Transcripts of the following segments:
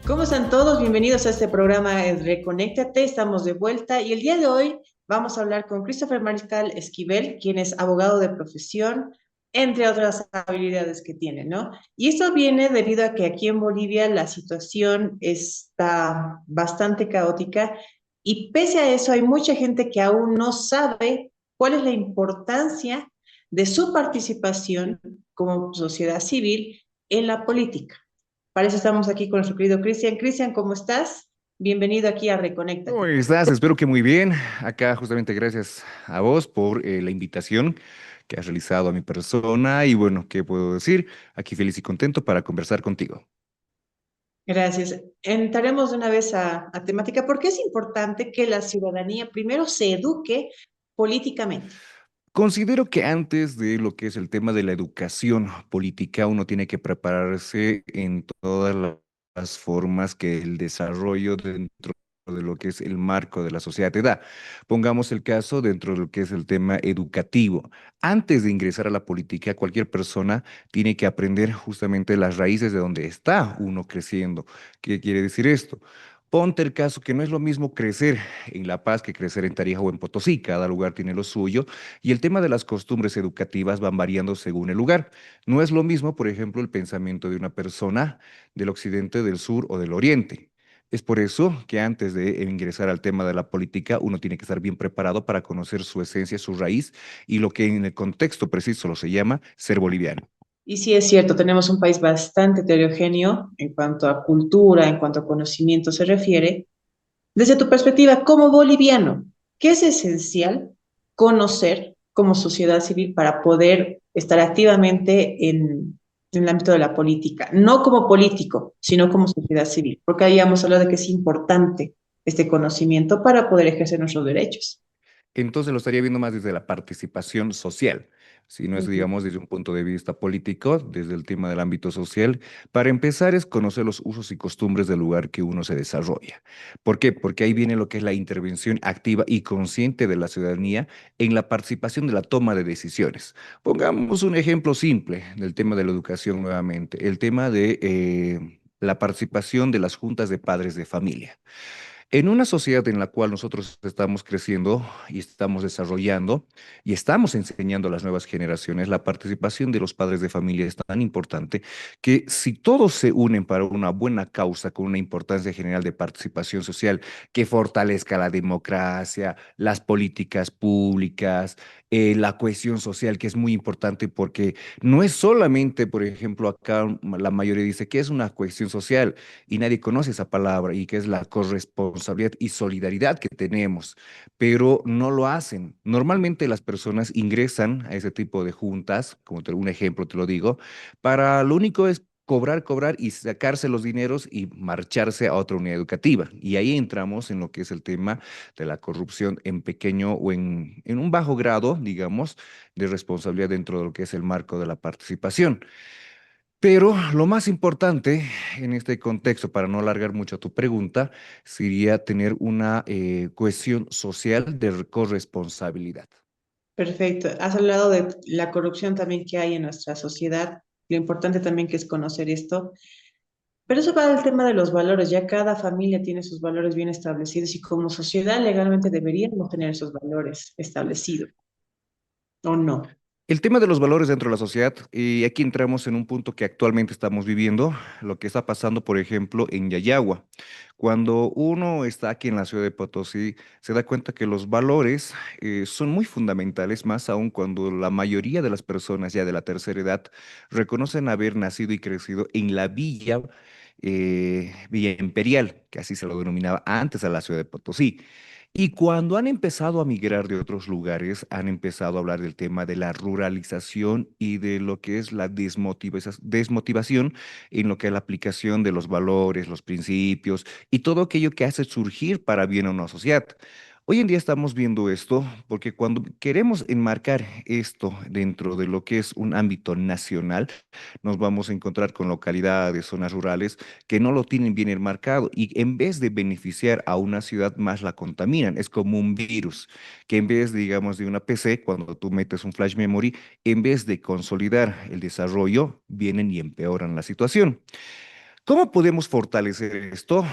¿Cómo están todos? Bienvenidos a este programa Reconéctate. Estamos de vuelta y el día de hoy vamos a hablar con Christopher Mariscal Esquivel, quien es abogado de profesión, entre otras habilidades que tiene, ¿no? Y esto viene debido a que aquí en Bolivia la situación está bastante caótica y pese a eso hay mucha gente que aún no sabe cuál es la importancia de su participación como sociedad civil en la política. Para eso estamos aquí con nuestro querido Cristian. Cristian, ¿cómo estás? Bienvenido aquí a ¿Cómo Reconéctate. estás? Espero que muy bien. Acá justamente gracias a vos por la invitación que has realizado a mi persona y bueno, ¿qué puedo decir? Aquí feliz y contento para conversar contigo. Gracias. Entraremos de una vez a temática. ¿Por qué es importante que la ciudadanía primero se eduque políticamente? Considero que antes de lo que es el tema de la educación política, uno tiene que prepararse en todas las formas que el desarrollo dentro de lo que es el marco de la sociedad te da. Pongamos el caso dentro de lo que es el tema educativo. Antes de ingresar a la política, cualquier persona tiene que aprender justamente las raíces de donde está uno creciendo. ¿Qué quiere decir esto? Ponte el caso que no es lo mismo crecer en La Paz que crecer en Tarija o en Potosí, cada lugar tiene lo suyo, y el tema de las costumbres educativas van variando según el lugar. No es lo mismo, por ejemplo, el pensamiento de una persona del occidente, del sur o del oriente. Es por eso que antes de ingresar al tema de la política, uno tiene que estar bien preparado para conocer su esencia, su raíz y lo que en el contexto preciso lo se llama ser boliviano. Y sí es cierto, tenemos un país bastante heterogéneo en cuanto a cultura, en cuanto a conocimiento se refiere. Desde tu perspectiva como boliviano, ¿qué es esencial conocer como sociedad civil para poder estar activamente en el ámbito de la política? No como político, sino como sociedad civil, porque ahí hemos hablado de que es importante este conocimiento para poder ejercer nuestros derechos. Entonces lo estaría viendo más desde la participación social, si no es, Ujú. digamos, desde un punto de vista político, desde el tema del ámbito social. Para empezar es conocer los usos y costumbres del lugar que uno se desarrolla. ¿Por qué? Porque ahí viene lo que es la intervención activa y consciente de la ciudadanía en la participación de la toma de decisiones. Pongamos un ejemplo simple del tema de la educación nuevamente, el tema de la participación de las juntas de padres de familia. En una sociedad en la cual nosotros estamos creciendo y estamos desarrollando y estamos enseñando a las nuevas generaciones, la participación de los padres de familia es tan importante que si todos se unen para una buena causa con una importancia general de participación social que fortalezca la democracia, las políticas públicas, la cohesión social, que es muy importante porque no es solamente, por ejemplo, acá la mayoría dice que es una cohesión social y nadie conoce esa palabra y que es la corresponsabilidad y solidaridad que tenemos, pero no lo hacen. Normalmente las personas ingresan a ese tipo de juntas, como un ejemplo te lo digo, para lo único es cobrar, cobrar y sacarse los dineros y marcharse a otra unidad educativa. Y ahí entramos en lo que es el tema de la corrupción en pequeño o en un bajo grado, digamos, de responsabilidad dentro de lo que es el marco de la participación. Pero lo más importante en este contexto, para no alargar mucho tu pregunta, sería tener una cohesión social de corresponsabilidad. Perfecto. Has hablado de la corrupción también que hay en nuestra sociedad, lo importante también que es conocer esto. Pero eso va al tema de los valores. Ya cada familia tiene sus valores bien establecidos y como sociedad legalmente deberíamos tener esos valores establecidos, ¿o no? El tema de los valores dentro de la sociedad, y aquí entramos en un punto que actualmente estamos viviendo, lo que está pasando, por ejemplo, en Yayagua. Cuando uno está aquí en la ciudad de Potosí, se da cuenta que los valores son muy fundamentales, más aún cuando la mayoría de las personas ya de la tercera edad reconocen haber nacido y crecido en la villa, Villa Imperial, que así se lo denominaba antes a la ciudad de Potosí. Y cuando han empezado a migrar de otros lugares, han empezado a hablar del tema de la ruralización y de lo que es la desmotivación en lo que es la aplicación de los valores, los principios y todo aquello que hace surgir para bien a una sociedad. Hoy en día estamos viendo esto porque cuando queremos enmarcar esto dentro de lo que es un ámbito nacional, nos vamos a encontrar con localidades, zonas rurales que no lo tienen bien enmarcado y en vez de beneficiar a una ciudad más la contaminan. Es como un virus que en vez, digamos, de una PC, cuando tú metes un flash memory, en vez de consolidar el desarrollo, vienen y empeoran la situación. ¿Cómo podemos fortalecer esto?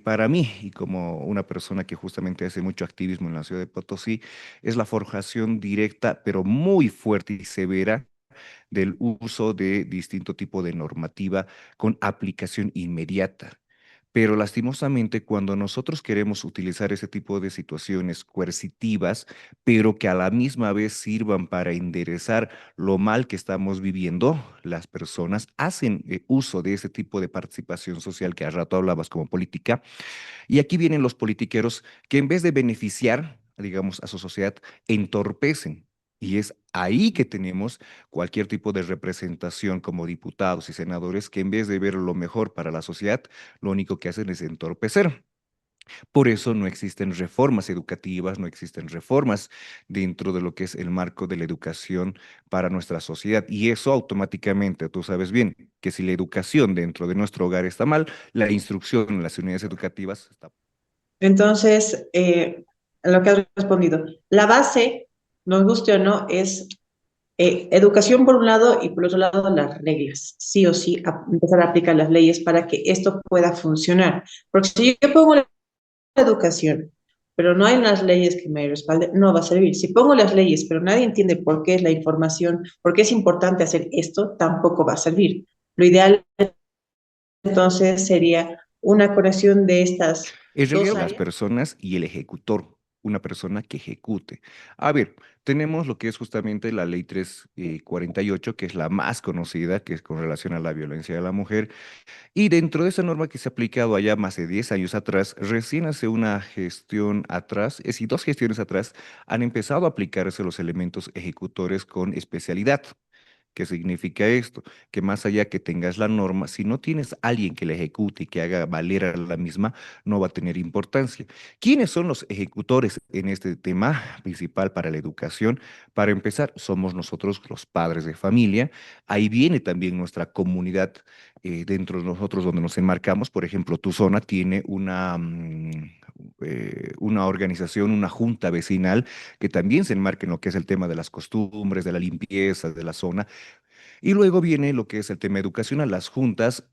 Para mí, y como una persona que justamente hace mucho activismo en la ciudad de Potosí, es la forjación directa, pero muy fuerte y severa del uso de distinto tipo de normativa con aplicación inmediata. Pero lastimosamente, cuando nosotros queremos utilizar ese tipo de situaciones coercitivas, pero que a la misma vez sirvan para enderezar lo mal que estamos viviendo, las personas hacen uso de ese tipo de participación social que a rato hablabas como política, y aquí vienen los politiqueros que en vez de beneficiar, digamos, a su sociedad, entorpecen. Y es ahí que tenemos cualquier tipo de representación como diputados y senadores que en vez de ver lo mejor para la sociedad, lo único que hacen es entorpecer. Por eso no existen reformas educativas, no existen reformas dentro de lo que es el marco de la educación para nuestra sociedad. Y eso automáticamente, tú sabes bien, que si la educación dentro de nuestro hogar está mal, la instrucción en las unidades educativas está. Entonces, a lo que has respondido, la base, nos guste o no, es educación por un lado y por otro lado las reglas. Sí o sí, empezar a aplicar las leyes para que esto pueda funcionar. Porque si yo pongo la educación, pero no hay unas leyes que me respalden, no va a servir. Si pongo las leyes, pero nadie entiende por qué es la información, por qué es importante hacer esto, tampoco va a servir. Lo ideal entonces sería una conexión de estas En dos realidad, las áreas. personas y el ejecutor, una persona que ejecute. A ver, tenemos lo que es justamente la ley 348, que es la más conocida, que es con relación a la violencia de la mujer. Y dentro de esa norma que se ha aplicado allá más de 10 años atrás, recién hace una gestión atrás, es decir, dos gestiones atrás, han empezado a aplicarse los elementos ejecutores con especialidad. ¿Qué significa esto? Que más allá que tengas la norma, si no tienes alguien que la ejecute y que haga valer a la misma, no va a tener importancia. ¿Quiénes son los ejecutores en este tema principal para la educación? Para empezar, somos nosotros los padres de familia. Ahí viene también nuestra comunidad dentro de nosotros donde nos enmarcamos. Por ejemplo, tu zona tiene una organización, una junta vecinal que también se enmarca en lo que es el tema de las costumbres, de la limpieza de la zona. Y luego viene lo que es el tema educacional, las juntas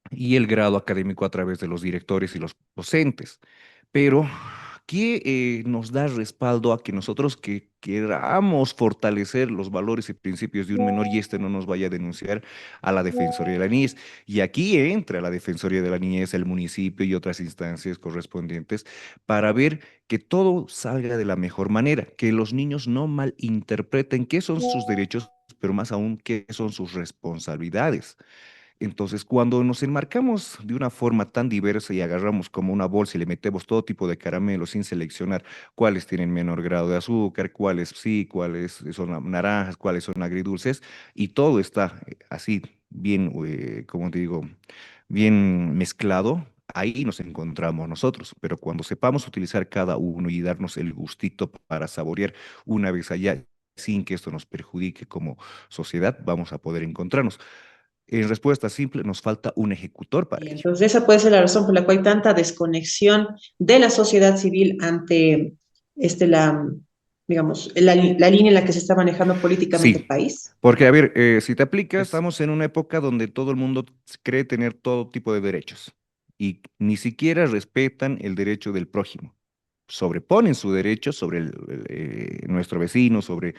y el grado académico a través de los directores y los docentes. Pero, ¿qué nos da respaldo a que nosotros que queramos fortalecer los valores y principios de un menor y este no nos vaya a denunciar a la Defensoría de la Niñez? Y aquí entra la Defensoría de la Niñez, el municipio y otras instancias correspondientes para ver que todo salga de la mejor manera, que los niños no malinterpreten qué son sus derechos, pero más aún qué son sus responsabilidades. Entonces, cuando nos enmarcamos de una forma tan diversa y agarramos como una bolsa y le metemos todo tipo de caramelos sin seleccionar cuáles tienen menor grado de azúcar, cuáles sí, cuáles son naranjas, cuáles son agridulces, y todo está así bien, como te digo, bien mezclado, ahí nos encontramos nosotros. Pero cuando sepamos utilizar cada uno y darnos el gustito para saborear una vez allá, sin que esto nos perjudique como sociedad, vamos a poder encontrarnos. En respuesta simple, nos falta un ejecutor para Y ello. entonces esa puede ser la razón por la cual hay tanta desconexión de la sociedad civil ante la, digamos, la línea en la que se está manejando políticamente el Sí, país. porque a ver, si te aplicas, estamos en una época donde todo el mundo cree tener todo tipo de derechos y ni siquiera respetan el derecho del prójimo. Sobreponen su derecho sobre nuestro vecino, sobre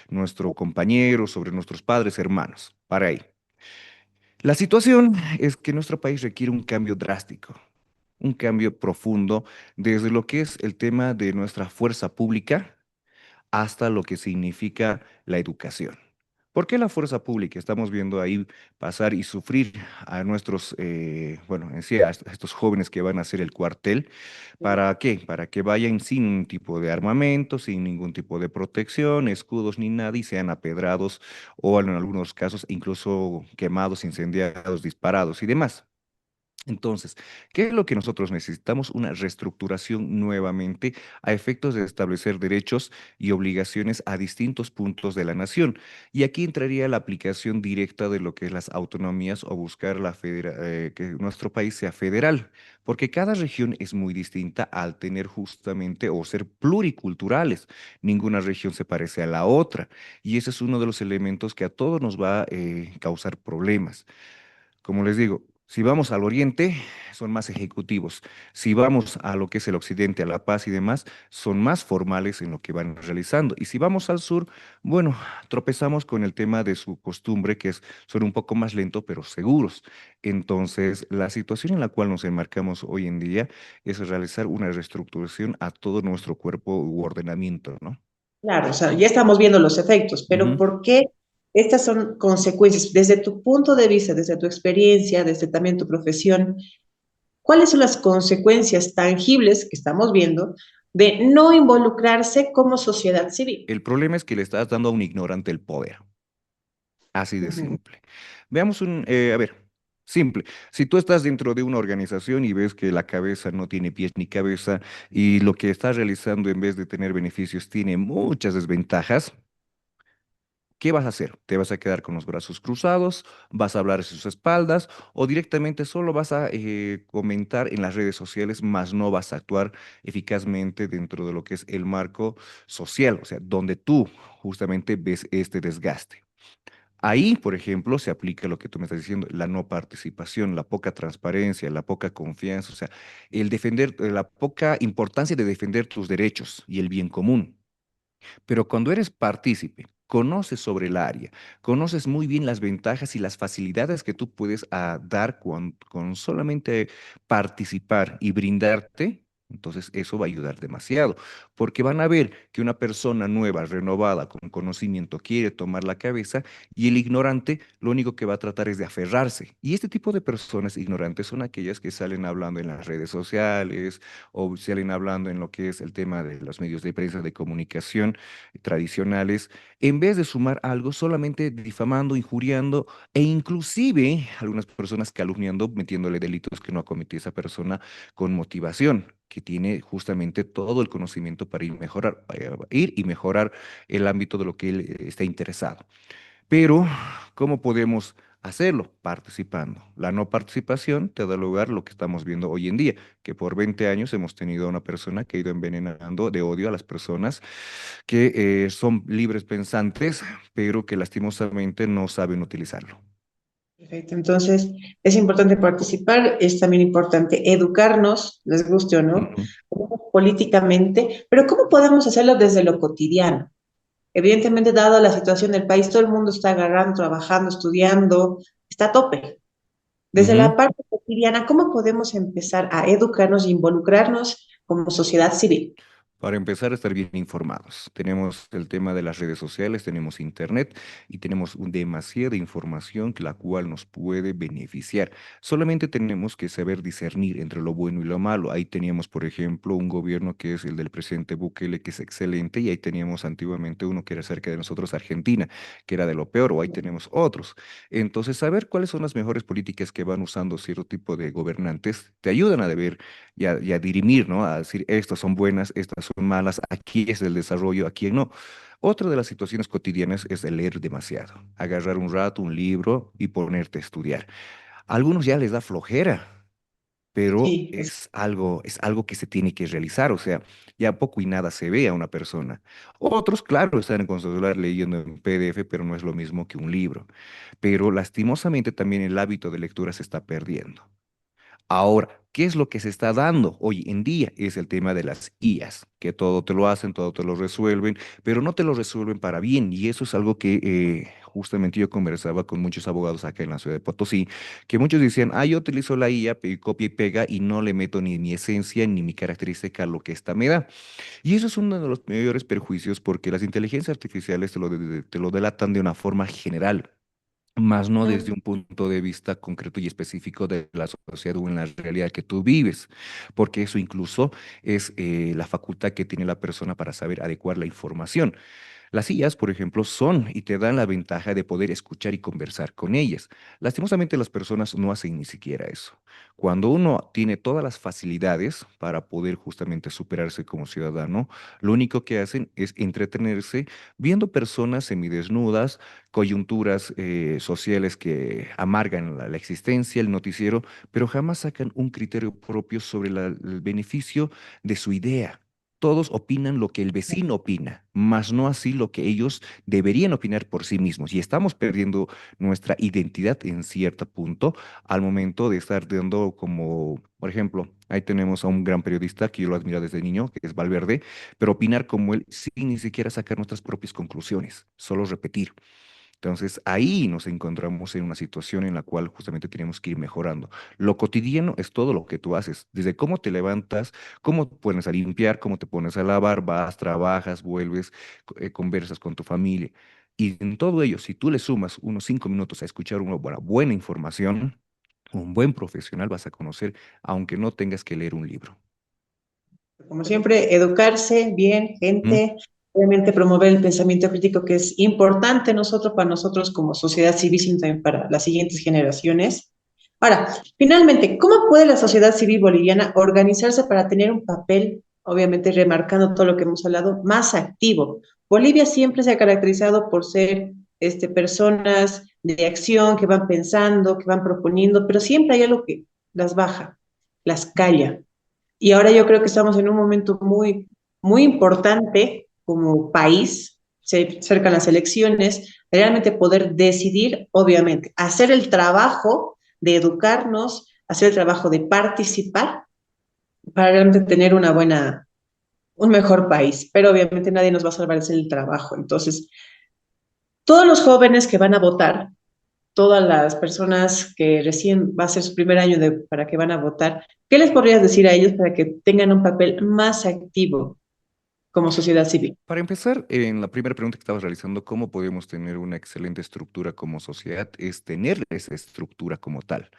nuestro compañero, sobre nuestros padres, hermanos. Para ahí. La situación es que nuestro país requiere un cambio drástico, un cambio profundo desde lo que es el tema de nuestra fuerza pública hasta lo que significa la educación. ¿Por qué la fuerza pública? Estamos viendo ahí pasar y sufrir a nuestros, bueno, en sí, a estos jóvenes que van a hacer el cuartel. ¿Para qué? Para que vayan sin un tipo de armamento, sin ningún tipo de protección, escudos ni nada y sean apedrados o en algunos casos incluso quemados, incendiados, disparados y demás. Entonces, ¿qué es lo que nosotros necesitamos? Una reestructuración nuevamente a efectos de establecer derechos y obligaciones a distintos puntos de la nación. Y aquí entraría la aplicación directa de lo que es las autonomías o buscar que nuestro país sea federal, porque cada región es muy distinta al tener justamente o ser pluriculturales. Ninguna región se parece a la otra y ese es uno de los elementos que a todos nos va a causar problemas. Como les digo, Si vamos al oriente, son más ejecutivos. Si vamos a lo que es el occidente, a La Paz y demás, son más formales en lo que van realizando. Y si vamos al sur, bueno, tropezamos con el tema de su costumbre, son un poco más lento, pero seguros. Entonces, la situación en la cual nos enmarcamos hoy en día es realizar una reestructuración a todo nuestro cuerpo u ordenamiento, ¿no? Claro, o sea, ya estamos viendo los efectos, pero Ujú. ¿por qué estas son consecuencias? Desde tu punto de vista, desde tu experiencia, desde también tu profesión, ¿cuáles son las consecuencias tangibles que estamos viendo de no involucrarse como sociedad civil? El problema es que le estás dando a un ignorante el poder. Así de Ujú. simple. Veamos a ver, simple. Si tú estás dentro de una organización y ves que la cabeza no tiene pies ni cabeza y lo que estás realizando en vez de tener beneficios tiene muchas desventajas, ¿qué vas a hacer? ¿Te vas a quedar con los brazos cruzados? ¿Vas a hablar a sus espaldas? ¿O directamente solo vas a comentar en las redes sociales, más no vas a actuar eficazmente dentro de lo que es el marco social? O sea, donde tú justamente ves este desgaste. Ahí, por ejemplo, se aplica lo que tú me estás diciendo, la no participación, la poca transparencia, la poca confianza, o sea, la poca importancia de defender tus derechos y el bien común. Pero cuando eres partícipe, conoces sobre el área, conoces muy bien las ventajas y las facilidades que tú puedes dar con solamente participar y brindarte. Entonces eso va a ayudar demasiado, porque van a ver que una persona nueva, renovada, con conocimiento, quiere tomar la cabeza y el ignorante lo único que va a tratar es de aferrarse. Y este tipo de personas ignorantes son aquellas que salen hablando en las redes sociales o salen hablando en lo que es el tema de los medios de prensa de comunicación tradicionales, en vez de sumar algo, solamente difamando, injuriando e inclusive algunas personas calumniando, metiéndole delitos que no ha cometido esa persona con motivación, que tiene justamente todo el conocimiento para ir y mejorar el ámbito de lo que él está interesado. Pero, ¿cómo podemos hacerlo? Participando. La no participación te da lugar a lo que estamos viendo hoy en día, que por 20 años hemos tenido a una persona que ha ido envenenando de odio a las personas que son libres pensantes, pero que lastimosamente no saben utilizarlo. Perfecto, entonces es importante participar, es también importante educarnos, les guste o no, Ujú. políticamente, pero ¿cómo podemos hacerlo desde lo cotidiano? Evidentemente, dado la situación del país, todo el mundo está agarrando, trabajando, estudiando, está a tope. Desde Ujú. la parte cotidiana, ¿cómo podemos empezar a educarnos e involucrarnos como sociedad civil? Para empezar a estar bien informados. Tenemos el tema de las redes sociales, tenemos internet y tenemos demasiada información la cual nos puede beneficiar. Solamente tenemos que saber discernir entre lo bueno y lo malo. Ahí teníamos, por ejemplo, un gobierno que es el del presidente Bukele, que es excelente, y ahí teníamos antiguamente uno que era cerca de nosotros, Argentina, que era de lo peor, o ahí tenemos otros. Entonces, saber cuáles son las mejores políticas que van usando cierto tipo de gobernantes te ayudan a ver y a dirimir, ¿no? A decir, estas son buenas, estas son malas, aquí es el desarrollo, aquí no. Otra de las situaciones cotidianas es el leer demasiado, agarrar un rato, un libro y ponerte a estudiar. A algunos ya les da flojera, pero Sí, es algo que se tiene que realizar, o sea, ya poco y nada se ve a una persona. Otros, claro, están con su celular leyendo en PDF, pero no es lo mismo que un libro. Pero lastimosamente también el hábito de lectura se está perdiendo. Ahora, ¿qué es lo que se está dando hoy en día? Es el tema de las IAs, que todo te lo hacen, todo te lo resuelven, pero no te lo resuelven para bien. Y eso es algo que justamente yo conversaba con muchos abogados acá en la ciudad de Potosí, que muchos decían, yo utilizo la IA, copia y pega y no le meto ni mi esencia ni mi característica a lo que esta me da. Y eso es uno de los mayores perjuicios porque las inteligencias artificiales te lo delatan de una forma general, más no desde un punto de vista concreto y específico de la sociedad o en la realidad que tú vives, porque eso incluso es la facultad que tiene la persona para saber adecuar la información. Las IAs, por ejemplo, son y te dan la ventaja de poder escuchar y conversar con ellas. Lastimosamente, las personas no hacen ni siquiera eso. Cuando uno tiene todas las facilidades para poder justamente superarse como ciudadano, lo único que hacen es entretenerse viendo personas semidesnudas, coyunturas sociales que amargan la existencia, el noticiero, pero jamás sacan un criterio propio sobre el beneficio de su idea. todos opinan lo que el vecino opina, más no así lo que ellos deberían opinar por sí mismos. Y estamos perdiendo nuestra identidad en cierto punto al momento de estar dando como, por ejemplo, ahí tenemos a un gran periodista que yo lo admiro desde niño, que es Valverde, pero opinar como él sin ni siquiera sacar nuestras propias conclusiones, solo repetir. Entonces, ahí nos encontramos en una situación en la cual justamente tenemos que ir mejorando. Lo cotidiano es todo lo que tú haces, desde cómo te levantas, cómo te pones a limpiar, cómo te pones a lavar, vas, trabajas, vuelves, conversas con tu familia. Y en todo ello, si tú le sumas unos 5 minutos a escuchar una buena información, un buen profesional vas a conocer, aunque no tengas que leer un libro. Como siempre, educarse bien, ¿Mm? gente, obviamente promover el pensamiento crítico que es importante nosotros, para nosotros como sociedad civil, sino también para las siguientes generaciones. Ahora, finalmente, ¿cómo puede la sociedad civil boliviana organizarse para tener un papel, obviamente remarcando todo lo que hemos hablado, más activo? Bolivia siempre se ha caracterizado por ser personas de acción que van pensando, que van proponiendo, pero siempre hay algo que las baja, las calla. Y ahora yo creo que estamos en un momento muy importante como país, se acercan las elecciones, realmente poder decidir, obviamente, hacer el trabajo de educarnos, hacer el trabajo de participar para realmente tener un mejor país. Pero obviamente nadie nos va a salvar de hacer el trabajo. Entonces, todos los jóvenes que van a votar, todas las personas que recién va a ser su primer año para que van a votar, ¿qué les podrías decir a ellos para que tengan un papel más activo como sociedad civil? Para empezar, en la primera pregunta que estabas realizando, ¿cómo podemos tener una excelente estructura como sociedad? Es tener esa estructura como tal.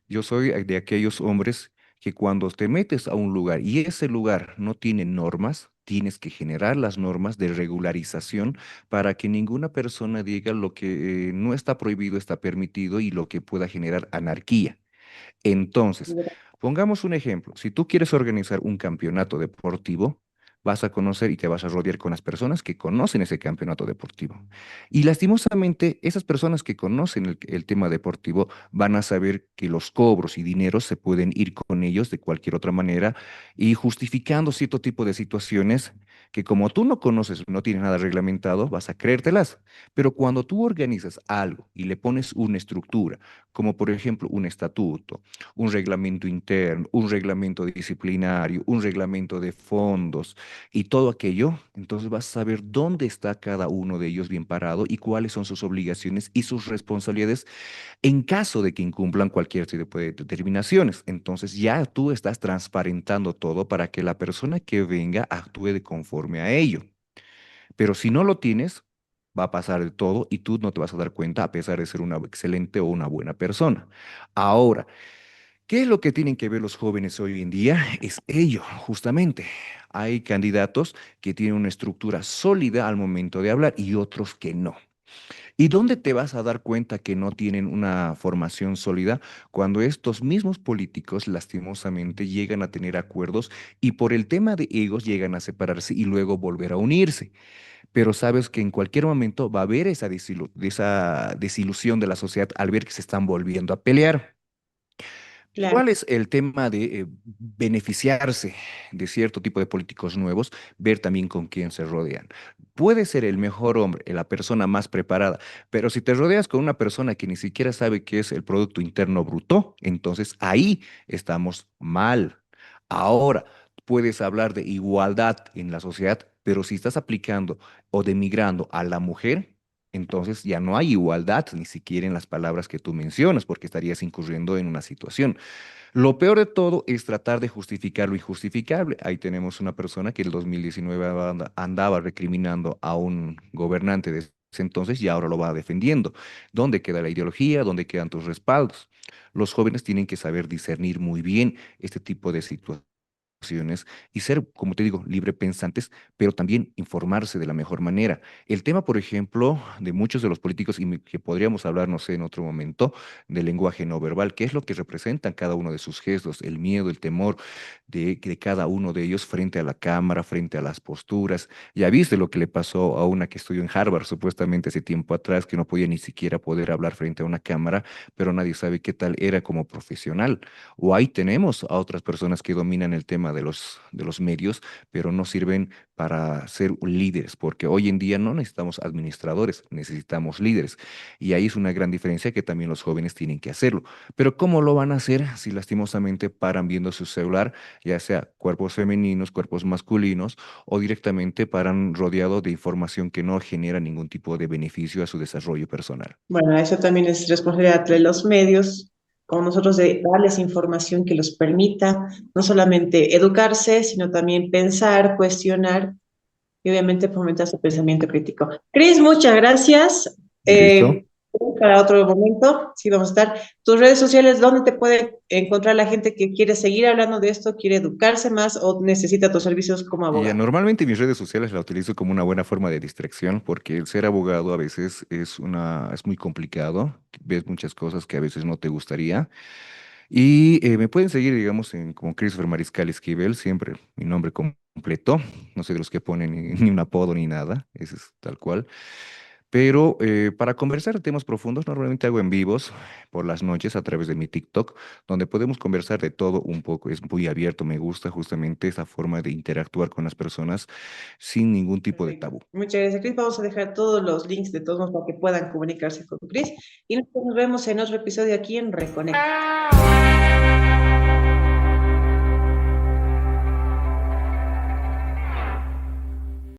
Yo soy de aquellos hombres que cuando te metes a un lugar y ese lugar no tiene normas, tienes que generar las normas de regularización para que ninguna persona diga lo que no está prohibido, está permitido y lo que pueda generar anarquía. Entonces, pongamos un ejemplo. Si tú quieres organizar un campeonato deportivo, vas a conocer y te vas a rodear con las personas que conocen ese campeonato deportivo. Y lastimosamente, esas personas que conocen el tema deportivo van a saber que los cobros y dineros se pueden ir con ellos de cualquier otra manera y justificando cierto tipo de situaciones que como tú no conoces, no tienes nada reglamentado, vas a creértelas. Pero cuando tú organizas algo y le pones una estructura, como por ejemplo un estatuto, un reglamento interno, un reglamento disciplinario, un reglamento de fondos y todo aquello, entonces vas a saber dónde está cada uno de ellos bien parado y cuáles son sus obligaciones y sus responsabilidades en caso de que incumplan cualquier tipo de determinaciones. Entonces ya tú estás transparentando todo para que la persona que venga actúe de conforme a ello. Pero si no lo tienes, va a pasar de todo y tú no te vas a dar cuenta a pesar de ser una excelente o una buena persona. Ahora, ¿qué es lo que tienen que ver los jóvenes hoy en día? Es ello, justamente. Hay candidatos que tienen una estructura sólida al momento de hablar y otros que no. ¿Y dónde te vas a dar cuenta que no tienen una formación sólida? Cuando estos mismos políticos lastimosamente llegan a tener acuerdos y por el tema de egos llegan a separarse y luego volver a unirse. Pero sabes que en cualquier momento va a haber esa desilusión de la sociedad al ver que se están volviendo a pelear. Claro, ¿Cuál es el tema de beneficiarse de cierto tipo de políticos nuevos? Ver también con quién se rodean. Puede ser el mejor hombre, la persona más preparada, pero si te rodeas con una persona que ni siquiera sabe qué es el Producto Interno Bruto, entonces ahí estamos mal. Ahora, puedes hablar de igualdad en la sociedad, pero si estás aplicando o demigrando a la mujer, entonces ya no hay igualdad ni siquiera en las palabras que tú mencionas, porque estarías incurriendo en una situación. Lo peor de todo es tratar de justificar lo injustificable. Ahí tenemos una persona que en el 2019 andaba recriminando a un gobernante de ese entonces y ahora lo va defendiendo. ¿Dónde queda la ideología? ¿Dónde quedan tus respaldos? Los jóvenes tienen que saber discernir muy bien este tipo de situaciones y ser, como te digo, libre pensantes, pero también informarse de la mejor manera. El tema, por ejemplo, de muchos de los políticos, y que podríamos hablar, no sé, en otro momento, del lenguaje no verbal, qué es lo que representan cada uno de sus gestos, el miedo, el temor de cada uno de ellos frente a la cámara, frente a las posturas. Ya viste lo que le pasó a una que estudió en Harvard, supuestamente hace tiempo atrás, que no podía ni siquiera poder hablar frente a una cámara, pero nadie sabe qué tal era como profesional. O ahí tenemos a otras personas que dominan el tema de los medios, pero no sirven para ser líderes, porque hoy en día no necesitamos administradores, necesitamos líderes. Y ahí es una gran diferencia que también los jóvenes tienen que hacerlo. Pero ¿cómo lo van a hacer si lastimosamente paran viendo su celular, ya sea cuerpos femeninos, cuerpos masculinos, o directamente paran rodeado de información que no genera ningún tipo de beneficio a su desarrollo personal? Bueno, eso también es responsabilidad de los medios, como nosotros, de darles información que los permita no solamente educarse, sino también pensar, cuestionar y obviamente fomentar su pensamiento crítico. Cris, muchas gracias. ¿Listo? Para otro momento, sí vamos a estar. Tus redes sociales, ¿dónde te puede encontrar la gente que quiere seguir hablando de esto, quiere educarse más o necesita tus servicios como Y abogado? normalmente mis redes sociales la utilizo como una buena forma de distracción porque el ser abogado a veces es muy complicado, ves muchas cosas que a veces no te gustaría. Y me pueden seguir, digamos, como Christopher Mariscal Esquivel, siempre mi nombre completo, no soy de los que ponen ni un apodo ni nada, ese es tal cual. Pero para conversar temas profundos, normalmente hago en vivos por las noches a través de mi TikTok, donde podemos conversar de todo un poco. Es muy abierto, me gusta justamente esa forma de interactuar con las personas sin ningún tipo de Perfecto. tabú. Muchas gracias, Cris. Vamos a dejar todos los links de todos modos para que puedan comunicarse con Cris. Y nos vemos en otro episodio aquí en Reconecta.